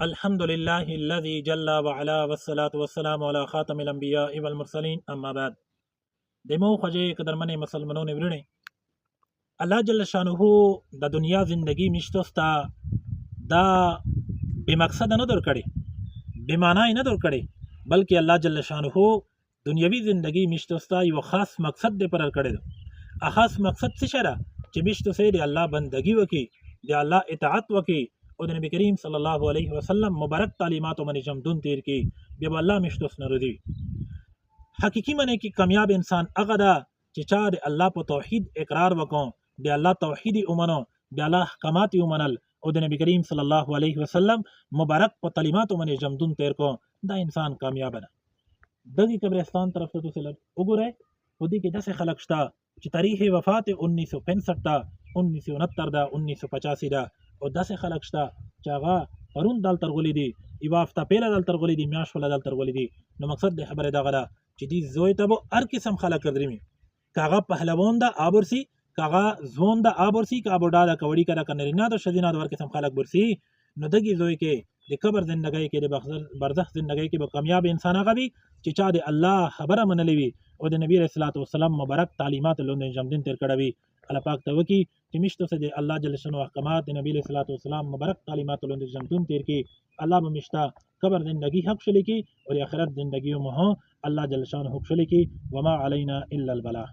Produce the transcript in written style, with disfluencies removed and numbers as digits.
الحمد لله الذي جل وعلا والصلاة والسلام على خاتم الأنبياء والمرسلين اما بعد. دمو خجے قدرمن مسلمانوں ورنے اللہ جل شانه د دنیا زندگی مشتوستا دا بمقصد نه در کړي بمعنی نه در کړي بلکې الله جل شانه دنیوي زندگی مشتوستا یو خاص مقصد دې پر کړي خاص مقصد څه شرا چې مشتو سي دی الله بندگی وکي دی الله اطاعت وکي او د نبی کریم صلی الله علیه وسلم مبارک تعلیمات باندې جمدون تیر کی بیا الله مشتوس نه ردی حقیقی معنی کې کامیاب انسان هغه دا چې چا د الله په توحید اقرار وکړو د الله توحید اومنو د الله احکامات اومنل او د نبی کریم صلی الله علیه وسلم مبارک په تعلیمات باندې جمدون تیر کو دا انسان کامیاب ده. دغه قبرستان طرف ته تاسو وګورئ په دې کې داسې خلک شته چې تاریخ وفات 1965 دا 1969 دا 1985 دا او داسې خلک شته چې هغه پرون دال ترغلي دي یو هفته پیله دال ترغلي دي میاش ولا دال ترغلي دي. نو مقصد د خبره دغه ده چې دې زوی ته به هر قسم خلک درمي کاغه پهلوان دا آبورسي کاغه زون دا آبورسي کا بوډا دا کوړی کرا کنرینا دا شدینا د ور قسم خلک برسي. نو دغه زوی کې د قبر زندګۍ کې د برزخ زندګۍ کې به کامیاب انسان هغه وي چې چا د الله خبره منلې وي او د نبی رسول الله والسلام مبارک تعلیمات لوند جمدین تیر کړی وي. الله پاک ته وکي چې مشته سه د الله جل شانو احکامات د نبی صلی الله علیه وسلم مبارک تعلیمات لوند جمدون تیر کی الله به مشته قبر زندگی حق شلی کی اور آخرت زندگی مه الله جل شانو حق شلی کی وما علینا الا البلاغ.